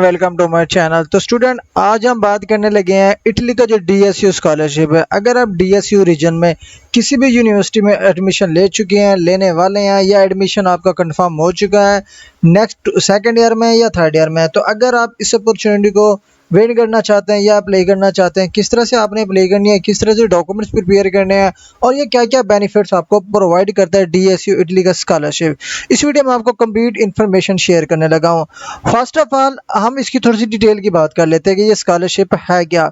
Welcome to my channel. तो student, आज हम बात करने लगे हैं इटली का जो डीएसयू स्कॉलरशिप है। अगर आप डीएसयू रीजन में किसी भी यूनिवर्सिटी में एडमिशन ले चुके हैं, लेने वाले हैं, या एडमिशन आपका कंफर्म हो चुका है नेक्स्ट सेकंड ईयर में या थर्ड ईयर में, तो अगर आप इस अपॉर्चुनिटी को वेट करना चाहते हैं या अप्लाई करना चाहते हैं, किस तरह से आपने अप्लाई करनी है, किस तरह से डॉक्यूमेंट्स प्रिपेयर करने हैं और ये क्या क्या बेनिफिट्स आपको प्रोवाइड करता है डीएसयू इटली का स्कॉलरशिप, इस वीडियो में आपको कंप्लीट इन्फॉर्मेशन शेयर करने लगा हूँ। फर्स्ट ऑफ ऑल हम इसकी थोड़ी सी डिटेल की बात कर लेते हैं कि ये स्कॉलरशिप है क्या।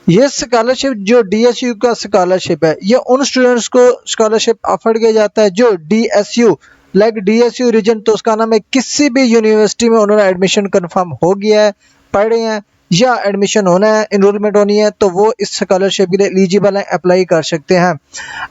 ये स्कॉलरशिप जो डीएसयू का स्कॉलरशिप है, ये उन स्टूडेंट्स को स्कॉलरशिप ऑफर किया जाता है जो डीएसयू डीएसयू रीजन, तो उसका नाम है, किसी भी यूनिवर्सिटी में उन्होंने एडमिशन कंफर्म हो गया है, पढ़े हैं या एडमिशन होना है, इनरोलमेंट होनी है, तो वो इस स्कॉलरशिप के लिए एलिजिबल है, अप्लाई कर सकते हैं।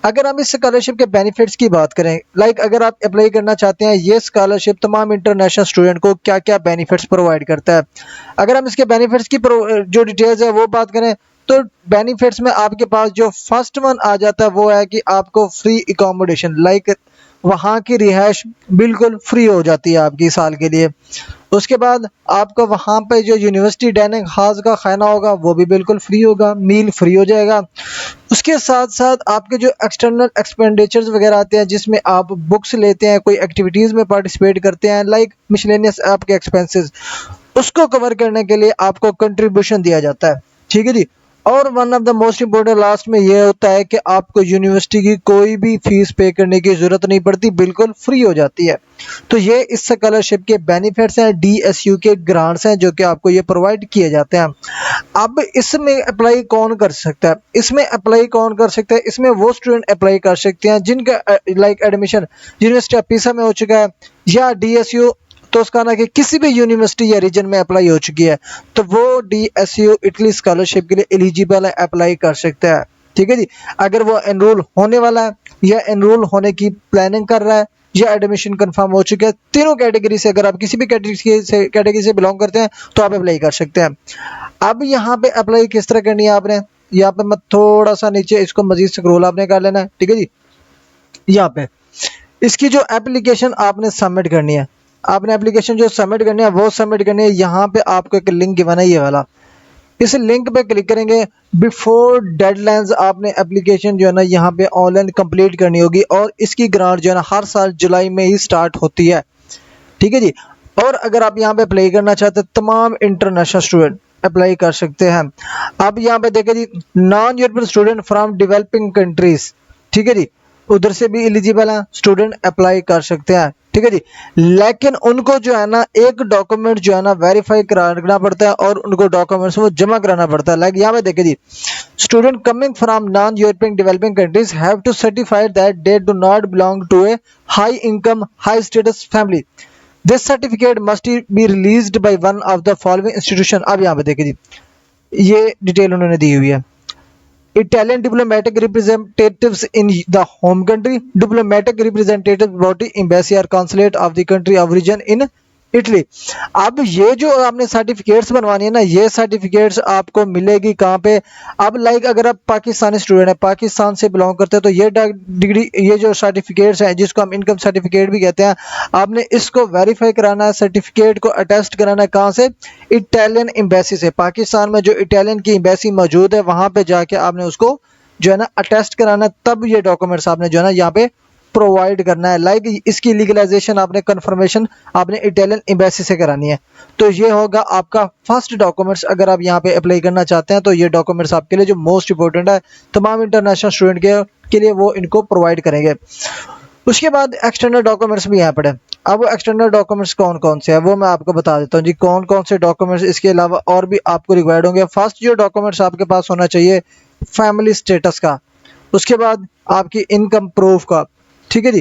अगर हम इस स्कॉलरशिप के बेनिफिट्स की बात करें, अगर आप अप्लाई करना चाहते हैं, ये स्कॉलरशिप तमाम इंटरनेशनल स्टूडेंट को क्या क्या बेनिफिट्स प्रोवाइड करता है। अगर हम इसके बेनिफिट्स की जो डिटेल्स है वो बात करें, तो बेनिफिट्स में आपके पास जो फर्स्ट वन आ जाता है वो है कि आपको फ्री एकोमोडेशन, वहाँ की रिहाइश बिल्कुल फ्री हो जाती है आपकी साल के लिए। उसके बाद आपका वहाँ पे जो यूनिवर्सिटी डाइनिंग हॉल का खाना होगा वो भी बिल्कुल फ्री होगा, मील फ्री हो जाएगा। उसके साथ साथ आपके जो एक्सटर्नल एक्सपेंडिचर्स वगैरह आते हैं, जिसमें आप बुक्स लेते हैं, कोई एक्टिविटीज़ में पार्टिसिपेट करते हैं, मिसलेनियस आपके एक्सपेंसेस, उसको कवर करने के लिए आपको कंट्रीब्यूशन दिया जाता है। ठीक है जी। और one of the most important last में ये होता है कि आपको यूनिवर्सिटी की कोई भी फीस पे करने की ज़रूरत नहीं पड़ती, बिल्कुल फ्री हो जाती है। तो ये इस स्कॉलरशिप के बेनिफिट्स हैं, डीएसयू के ग्रांट्स हैं जो कि आपको ये प्रोवाइड किए जाते हैं। अब इसमें अप्लाई कौन कर सकता है? इसमें वो स्टूडेंट अप्लाई कर सकते हैं जिनका एडमिशन यूनिवर्सिटी ऑफ पीसा में हो चुका है, या डीएसयू तो उसका ना कि किसी भी यूनिवर्सिटी या रीजन में अप्लाई हो चुकी है, तो वो डीएसयू इटली स्कॉलरशिप के लिए एलिजिबल है, अप्लाई कर सकता है। ठीक है जी। अगर वो एनरोल होने वाला है या एनरोल होने की प्लानिंग कर रहा है या एडमिशन कंफर्म हो चुका है, तीनों कैटेगरी से, अगर आप किसी भी कैटेगरी से बिलोंग करते हैं तो आप अप्लाई कर सकते हैं। अब यहाँ पे अप्लाई किस तरह करनी है आपने, यहाँ पे मैं थोड़ा सा नीचे इसको मजीद स्क्रॉल आपने कर लेना है। ठीक है जी। यहाँ पे इसकी जो एप्लीकेशन आपने सबमिट करनी है, आपने एप्लीकेशन जो सबमिट करनी है वो सबमिट करनी है। यहाँ पे आपको एक लिंक गिवन है, ये वाला, इस लिंक पे क्लिक करेंगे। बिफोर डेडलाइंस आपने एप्लीकेशन जो है ना यहाँ पे ऑनलाइन कंप्लीट करनी होगी, और इसकी ग्रांट जो है ना हर साल जुलाई में ही स्टार्ट होती है। ठीक है जी। और अगर आप यहाँ पे अप्लाई करना चाहते हैं, तमाम इंटरनेशनल स्टूडेंट अप्लाई कर सकते हैं। अब यहाँ पे देखें जी, non European student from developing countries, ठीक है जी, उधर से भी एलिजिबल है, स्टूडेंट अप्लाई कर सकते हैं। ठीक है जी। लेकिन उनको जो है ना एक डॉक्यूमेंट जो है ना वेरीफाई कराना पड़ता है, और उनको डॉक्यूमेंट्स वो जमा कराना पड़ता है। यहाँ पे देखें जी, student coming from non European developing countries have to certify that they do not belong to a high income high status family. This certificate must be released by one of the following institution. अब यहाँ पे देखिए जी, ये detail उन्होंने दी हुई है। Italian diplomatic representatives in the home country, diplomatic representative body, embassy or consulate of the country of origin in Italy. अब ये जो आपने सर्टिफिकेट्स बनवानी है ना, ये सर्टिफिकेट्स आपको मिलेगी कहाँ पे? अब अगर आप पाकिस्तानी स्टूडेंट है, पाकिस्तान से बिलोंग करते हैं, तो ये डिग्री, ये जो सर्टिफिकेट्स हैं जिसको हम इनकम सर्टिफिकेट भी कहते हैं, आपने इसको वेरीफाई कराना है, सर्टिफिकेट को अटेस्ट कराना है। कहाँ से? इटालियन एम्बेसी से। पाकिस्तान में जो इटालियन की एम्बेसी मौजूद है, वहाँ पे जाके आपने उसको जो है ना अटेस्ट कराना है, तब ये डॉक्यूमेंट्स आपने जो है ना यहाँ पे प्रोवाइड करना है। इसकी लीगलाइजेशन आपने कंफर्मेशन आपने इटालियन एम्बेसी से करानी है। तो ये होगा आपका फर्स्ट डॉक्यूमेंट्स। अगर आप यहाँ पे अप्लाई करना चाहते हैं तो ये डॉक्यूमेंट्स आपके लिए जो मोस्ट इंपॉर्टेंट है, तमाम इंटरनेशनल स्टूडेंट के लिए वो इनको प्रोवाइड करेंगे। उसके बाद एक्सटर्नल डॉक्यूमेंट्स भी यहाँ पड़े। अब एक्सटर्नल डॉक्यूमेंट्स कौन कौन से हैं वो मैं आपको बता देता हूँ जी, कौन कौन से डॉक्यूमेंट्स इसके अलावा और भी आपको रिक्वायर्ड होंगे। फर्स्ट जो डॉक्यूमेंट्स आपके पास होना चाहिए, फैमिली स्टेटस का। उसके बाद आपकी इनकम प्रूफ का। ठीक है जी।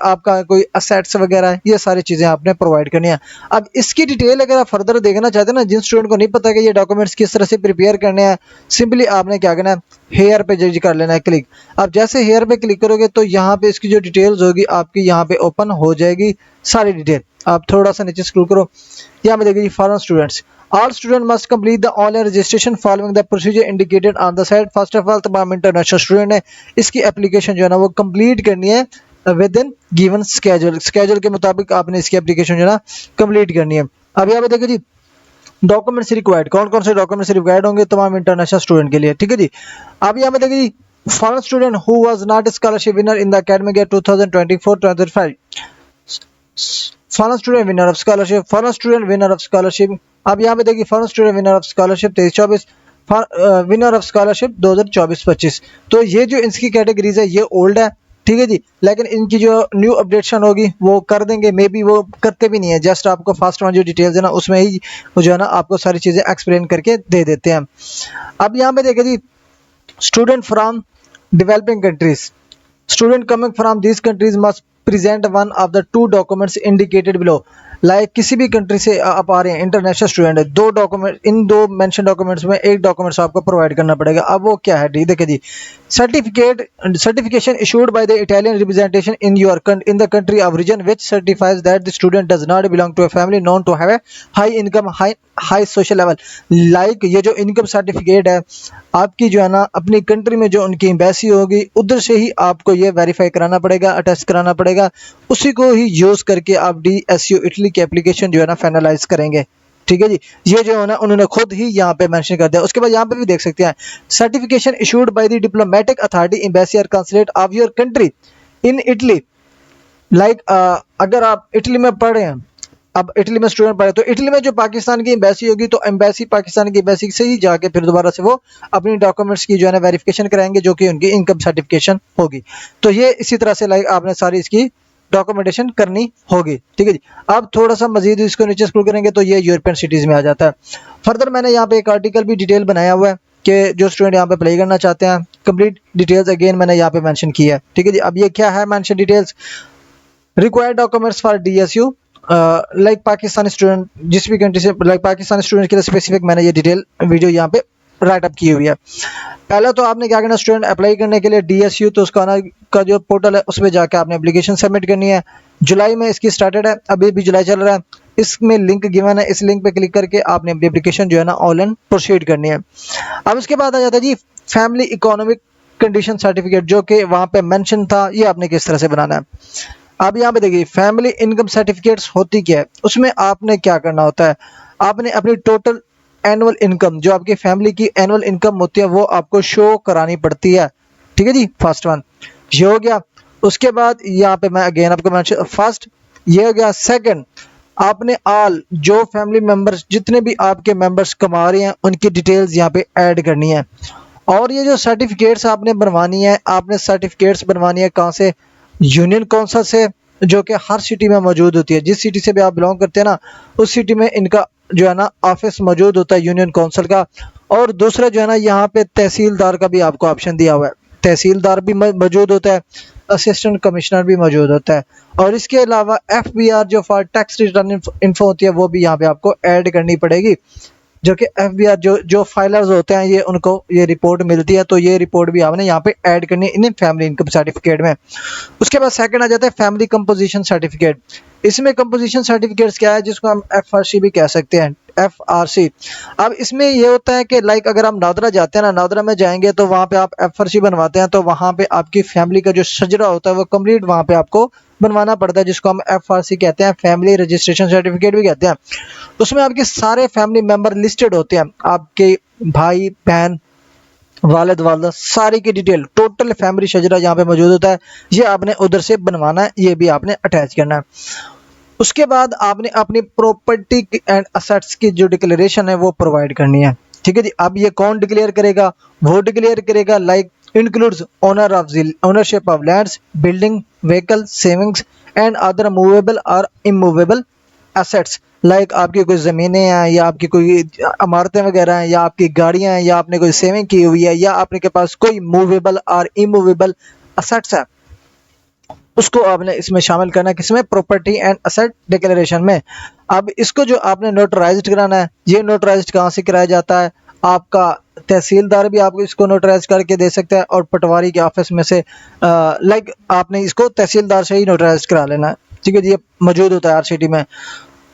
आपका कोई असेट्स वगैरह, ये सारी चीज़ें आपने प्रोवाइड करनी है। अब इसकी डिटेल अगर आप फर्दर देखना चाहते हैं ना, जिन स्टूडेंट को नहीं पता कि ये डॉक्यूमेंट्स किस तरह से प्रिपेयर करने हैं, सिंपली आपने क्या करना है, हेयर पे जज कर लेना है क्लिक। अब जैसे हेयर पे क्लिक करोगे तो यहाँ पे इसकी जो डिटेल्स होगी आपकी यहाँ पे ओपन हो जाएगी सारी डिटेल। आप थोड़ा सा नीचे स्क्रॉल करो, यहाँ पे देखिए foreign students, all student must complete the online registration following the procedure indicated on the site. First of all तमाम इंटरनेशनल स्टूडेंट है, इसकी एप्लीकेशन जो है ना वो कंप्लीट करनी है विद इन गिवन स्केड्यूल के मुताबिक आपने इसकी एप्लीकेशन जो है ना कंप्लीट करनी है। अब यहाँ पे देखो जी, डॉक्यूमेंट्स रिक्वायर्ड, कौन कौन से डॉक्यूमेंट्स रिक्वायर्ड होंगे तमाम इंटरनेशनल स्टूडेंट के लिए, ठीक है जी। अब यहाँ पे देखिए जी, foreign student who was not scholarship winner in the academic year 2024-2025, foreign student winner of scholarship, foreign student winner of scholarship. अब यहाँ पे देखिए foreign student winner of scholarship 23-24, winner of scholarship 2024-25। तो ये जो इसकी कैटेगरीज है ये ओल्ड है, ठीक है जी, लेकिन इनकी जो न्यू अपडेशन होगी वो कर देंगे, मे बी वो करते भी नहीं है, जस्ट आपको फास्ट वन जो डिटेल्स है ना उसमें ही वो जो है ना आपको सारी चीज़ें एक्सप्लेन करके दे देते हैं। अब यहाँ पे देखिए जी, student from developing countries, student coming from these countries must present one of the two documents indicated below. Like किसी भी कंट्री से आप आ रहे हैं, इंटरनेशनल स्टूडेंट है, दो डॉक्यूमेंट, इन दो मेंशन डॉक्यूमेंट्स में एक डॉक्यूमेंट्स आपको प्रोवाइड करना पड़ेगा। अब वो क्या है, देखिए जी, certification issued by the Italian representation in your in the country of region which certifies that the student does not belong to a family known to have a high income high social level. Like ये जो income certificate है आपकी जो है ना अपनी country में जो उनकी एम्बेसी होगी उधर से ही आपको ये वेरीफाई कराना पड़ेगा, अटेस्ट कराना पड़ेगा, उसी को ही यूज करके आप DSU इटली की एप्लीकेशन जो है ना फाइनलाइज करेंगे, ठीक है जी। ये जो है ना उन्होंने खुद ही यहाँ पे मेंशन कर दिया। उसके बाद यहाँ पे भी देख सकते हैं, certification issued by the diplomatic authority embassy और consulate of your country in Italy. Like अगर आप इटली में पढ़ रहे हैं, अब इटली में स्टूडेंट पढ़े तो इटली में जो पाकिस्तान की एम्बेसी होगी तो एम्बेसी पाकिस्तान की एम्बेसी से ही जाके फिर दोबारा से वो अपनी डॉक्यूमेंट्स की जो है ना वेरिफिकेशन कराएंगे जो कि उनकी इनकम सर्टिफिकेशन होगी। तो ये इसी तरह से लाइक आपने सारी इसकी डॉक्यूमेंटेशन करनी होगी, ठीक है जी। अब थोड़ा सा मजीद इसको नीचे स्क्रॉल करेंगे तो ये यूरोपियन सिटीज में आ जाता है। फर्दर मैंने यहाँ पे एक आर्टिकल भी डिटेल बनाया हुआ है कि जो स्टूडेंट यहाँ पे अप्लाई करना चाहते हैं, कंप्लीट डिटेल्स अगेन मैंने यहाँ पे मेंशन की है, ठीक है जी। अब ये क्या है mention details, required documents for DSU, like Pakistani student जिस भी कंट्री से, लाइक पाकिस्तानी स्टूडेंट के लिए स्पेसिफिक मैंने ये डिटेल वीडियो यहाँ पे राइट अप की हुई है। पहले तो आपने क्या करना, स्टूडेंट अप्लाई करने के लिए DSU तो उसका ना का जो पोर्टल है उसमें जाकर आपने एप्लीकेशन सबमिट करनी है। जुलाई में इसकी स्टार्टेड है, अभी भी जुलाई चल रहा है, इसमें लिंक गिवन है, इस लिंक पे क्लिक करके आपने अपनी एप्लीकेशन जो है ना ऑनलाइन प्रोसीड करनी है। अब उसके बाद आ जाता है जी फैमिली इकोनॉमिक कंडीशन सर्टिफिकेट, जो कि वहाँ पे मेंशन था, ये आपने किस तरह से बनाना है। अब यहाँ पे देखिए फैमिली इनकम सर्टिफिकेट्स होती क्या है, उसमें आपने क्या करना होता है, आपने अपनी टोटल एनुअल इनकम जो आपकी फैमिली की एनुअल इनकम होती है वो आपको शो करानी पड़ती है, ठीक है जी। फर्स्ट वन ये हो गया। उसके बाद यहाँ पे मैं अगेन आपको मेंशन, फर्स्ट ये हो गया। सेकंड, आपने ऑल जो फैमिली मेंबर्स जितने भी आपके मेंबर्स कमा रहे हैं उनकी डिटेल्स यहाँ पे ऐड करनी है। और ये जो सर्टिफिकेट्स आपने बनवानी है, आपने सर्टिफिकेट्स बनवानी है कहाँ से, यूनियन काउंसिल से, जो कि हर सिटी में मौजूद होती है। जिस सिटी से भी आप बिलोंग करते हैं ना उस सिटी में इनका जो है ना ऑफिस मौजूद होता है यूनियन काउंसिल का। और दूसरा जो है ना यहाँ पे तहसीलदार का भी आपको ऑप्शन दिया हुआ है, तहसीलदार भी मौजूद होता है, असिस्टेंट कमिश्नर भी मौजूद होता है। और इसके अलावा FBR जो फॉर टैक्स रिटर्न इन्फो होती है वो भी यहाँ पे आपको ऐड करनी पड़ेगी, जो कि FBR जो फाइलर्स होते हैं ये उनको ये रिपोर्ट मिलती है, तो ये रिपोर्ट भी आपने यहाँ पे ऐड करनी है इन फैमिली इनकम सर्टिफिकेट में। उसके बाद सेकंड आ जाता है फैमिली कंपोजिशन सर्टिफिकेट। इसमें कंपोजिशन सर्टिफिकेट्स क्या है, जिसको हम FRC भी कह सकते हैं, FRC। अब इसमें ये होता है कि लाइक अगर हम नादरा जाते हैं ना, नादरा में जाएंगे तो वहाँ पे आप FRC बनवाते हैं, तो वहाँ पे आपकी फैमिली का जो सजरा होता है वो कंप्लीट वहाँ पे आपको बनवाना पड़ता है, जिसको हम FRC कहते हैं, फैमिली रजिस्ट्रेशन सर्टिफिकेट भी कहते हैं। उसमें आपके सारे फैमिली मेंबर लिस्टेड होते हैं, आपके भाई बहन वालिद वालदा सारी की डिटेल, टोटल फैमिली शजरा यहाँ पे मौजूद होता है। ये आपने उधर से बनवाना है, ये भी आपने अटैच करना है। उसके बाद आपने अपनी प्रॉपर्टी एंड असेट्स की जो डिक्लेरेशन है वो प्रोवाइड करनी है, ठीक है जी। अब ये कौन डिक्लेयर करेगा, वो डिक्लेयर करेगा like includes owner of ownership of lands, building, vehicle, savings and other movable और इमूवेबल एसेट्स। लाइक आपकी कोई ज़मीनें हैं या आपकी कोई इमारतें वगैरह हैं या आपकी गाड़ियां हैं या आपने कोई सेविंग की हुई है या आपने के पास कोई मूवेबल और इमूवेबल असेट्स है, उसको आपने इसमें शामिल करना है, किसमें, प्रॉपर्टी एंड असेट डिक्लेरेशन में। अब इसको जो आपने नोटराइज्ड कराना है, ये नोटराइज्ड कहाँ से कराया जाता है, आपका तहसीलदार भी आपको इसको नोटराइज करके दे सकता है और पटवारी के ऑफिस में से लाइक आपने इसको तहसीलदार से ही नोटराइज करा लेना है, ठीक है जी। ये मौजूद होता है हर सिटी में।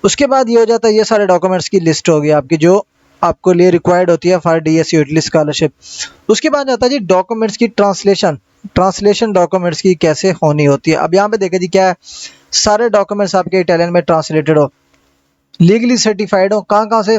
उसके बाद ये हो जाता है, ये सारे डॉक्यूमेंट्स की लिस्ट होगी आपकी जो आपको लिए रिक्वायर्ड होती है फॉर DSU इटली स्कॉलरशिप। उसके बाद आता है जी डॉक्यूमेंट्स की ट्रांसलेशन डॉक्यूमेंट्स की कैसे होनी होती है। अब यहाँ पे देखिए जी क्या है, सारे डॉक्यूमेंट्स आपके इटालियन में ट्रांसलेटेड हो, लीगली सर्टिफाइड हो, कहाँ कहाँ से,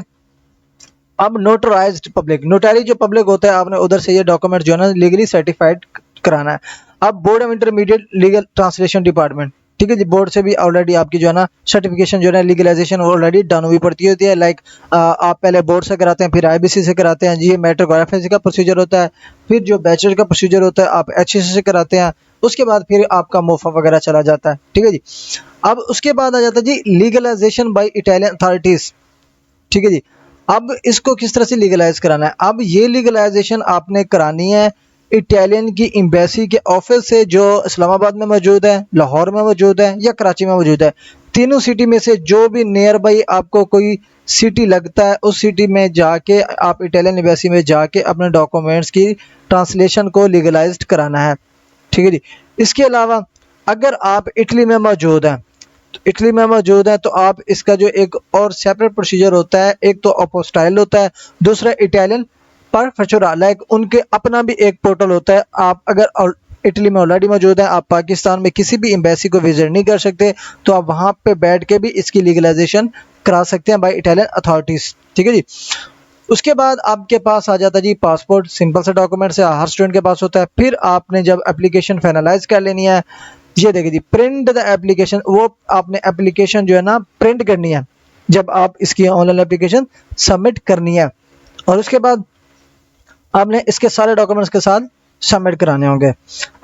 अब नोटराइज्ड पब्लिक, नोटारी जो पब्लिक होता है, आपने उधर से ये डॉक्यूमेंट जो है ना लीगली सर्टिफाइड कराना है। अब board of intermediate legal translation department, ठीक है जी, बोर्ड से भी ऑलरेडी आपकी जो है ना सर्टिफिकेशन जो है लीगलाइजेशन ऑलरेडी डन हुई पड़ती होती है। लाइक आप पहले बोर्ड से कराते हैं, फिर आईबीसी से कराते हैं जी, मेट्रोग्राफी का प्रोसीजर होता है, फिर जो बैचलर का प्रोसीजर होता है आप एचएससी से कराते हैं, उसके बाद फिर आपका मोफा वगैरह चला जाता है, ठीक है जी। अब उसके बाद आ जाता है जी लीगलाइजेशन बाय इटालियन अथॉरिटीज, ठीक है जी। अब इसको किस तरह से लीगलाइज कराना है, अब ये लीगलाइजेशन आपने करानी है इटालियन की एम्बेसी के ऑफिस से, जो इस्लामाबाद में मौजूद है, लाहौर में मौजूद है या कराची में मौजूद है। तीनों सिटी में से जो भी नियर बाई आपको कोई सिटी लगता है, उस सिटी में जाके आप इटालियन एम्बेसी में जाके अपने डॉक्यूमेंट्स की ट्रांसलेशन को लीगलाइज्ड कराना है, ठीक है जी। इसके अलावा अगर आप इटली में मौजूद हैं, तो इटली में मौजूद है तो आप इसका जो एक और सेपरेट प्रोसीजर होता है, एक तो अपोस्टाइल होता है, दूसरा इटालियन पर फचुरा, लाइक उनके अपना भी एक पोर्टल होता है। आप अगर इटली में ऑलरेडी मौजूद है, आप पाकिस्तान में किसी भी एम्बेसी को विजिट नहीं कर सकते, तो आप वहां पे बैठ के भी इसकी लीगलाइजेशन करा सकते हैं बाय इटालियन अथॉरिटीज, ठीक है जी। उसके बाद आपके पास आ जाता है जी पासपोर्ट, सिंपल सा डॉक्यूमेंट है, हर स्टूडेंट के पास होता है। फिर आपने जब एप्लीकेशन फाइनलाइज कर लेनी है, ये देखिए जी प्रिंट द एप्लीकेशन, वो आपने एप्लीकेशन जो है ना प्रिंट करनी है जब आप इसकी ऑनलाइन एप्लीकेशन सबमिट करनी है, और उसके बाद आपने इसके सारे डॉक्यूमेंट्स के साथ सबमिट कराने होंगे।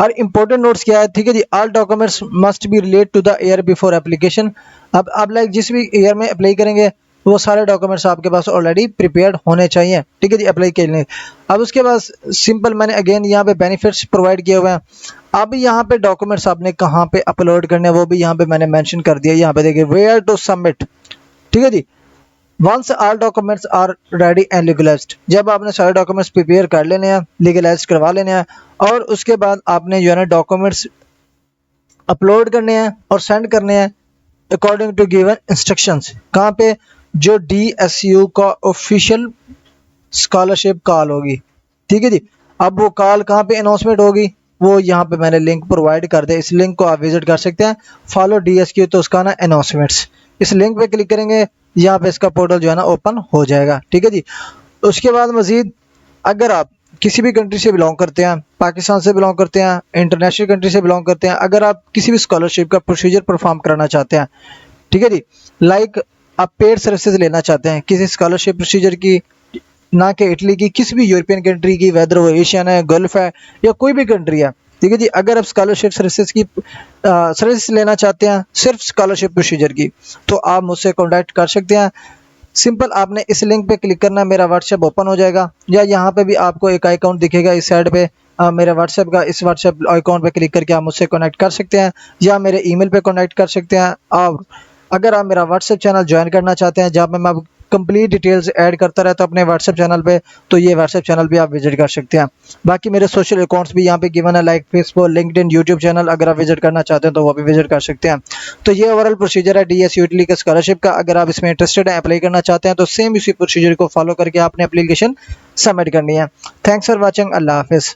और इम्पोर्टेंट नोट्स क्या है, ठीक है जी, all documents must be relate to the year before application. अब आप लाइक जिस भी ईयर में अप्लाई करेंगे वो सारे डॉक्यूमेंट्स आपके पास ऑलरेडी प्रिपेयर्ड होने चाहिए, ठीक है जी, अप्लाई के लिए। अब उसके बाद सिंपल मैंने अगेन यहाँ पे बेनिफिट्स प्रोवाइड किए हुए हैं। अब यहाँ पे डॉक्यूमेंट्स आपने कहाँ पे अपलोड करने हैं वो भी यहाँ पे मैंने मेंशन कर दिया। यहाँ पे देखिए वेयर टू सबमिट, ठीक है जी। Once all documents are ready and legalised, जब आपने सारे डॉक्यूमेंट्स प्रिपेयर कर लेने हैं, लीगलाइज करवा लेने हैं, और उसके बाद आपने जो है ना डॉक्यूमेंट्स अपलोड करने हैं और सेंड करने हैं अकॉर्डिंग टू गिवन इंस्ट्रक्शंस। कहाँ पे, जो DSU का ऑफिशियल स्कॉलरशिप कॉल होगी, ठीक है जी। अब वो कॉल कहाँ पे अनाउंसमेंट होगी, वो यहाँ पे मैंने लिंक प्रोवाइड कर दिया, इस लिंक को आप विजिट कर सकते हैं। फॉलो DSQ, तो उसका ना अनाउंसमेंट्स, इस लिंक पे क्लिक करेंगे, यहाँ पे इसका पोर्टल जो है ना ओपन हो जाएगा, ठीक है जी। उसके बाद मजीद अगर आप किसी भी कंट्री से बिलोंग करते हैं, पाकिस्तान से बिलोंग करते हैं, इंटरनेशनल कंट्री से बिलोंग करते हैं, अगर आप किसी भी स्कॉलरशिप का प्रोसीजर परफॉर्म कराना चाहते हैं, ठीक है जी, लाइक आप पेड सर्विसेज लेना चाहते हैं किसी स्कॉलरशिप प्रोसीजर की, ना कि इटली की, किसी भी यूरोपियन कंट्री की, वेदर वो एशियन है, गल्फ है या कोई भी कंट्री है, ठीक है जी। अगर आप स्कॉलरशिप सर्विसेज की सर्विस लेना चाहते हैं सिर्फ स्कॉलरशिप प्रोसीजर की, तो आप मुझसे कॉन्टैक्ट कर सकते हैं। सिंपल आपने इस लिंक पे क्लिक करना, मेरा व्हाट्सएप ओपन हो जाएगा, या यहाँ पे भी आपको एक अकाउंट दिखेगा इस साइड पे मेरे व्हाट्सएप का, इस व्हाट्सएप अकाउंट पे क्लिक करके आप मुझसे कनेक्ट कर सकते हैं, या मेरे ईमेल पे कनेक्ट कर सकते हैं। और अगर आप मेरा व्हाट्सएप चैनल ज्वाइन करना चाहते हैं जहाँ पे मैं कंप्लीट डिटेल्स ऐड करता रहता हूँ अपने व्हाट्सएप चैनल पे, तो ये व्हाट्सएप चैनल भी आप विजिट कर सकते हैं। बाकी मेरे सोशल अकाउंट्स भी यहाँ पे गिवन है, like Facebook, LinkedIn, YouTube channel, अगर आप विजिट करना चाहते हैं तो वो भी विजिट कर सकते हैं। तो ये ओवरऑल प्रोसीजर है DSU इटली के स्कॉलरशिप का। अगर आप इसमें इंटरेस्टेड हैं, अप्लाई करना चाहते हैं, तो सेम इसी प्रोसीजर को फॉलो करके आपने एप्लीकेशन सबमिट करनी है। थैंक्स फॉर वॉचिंग, अल्लाह हाफिज़।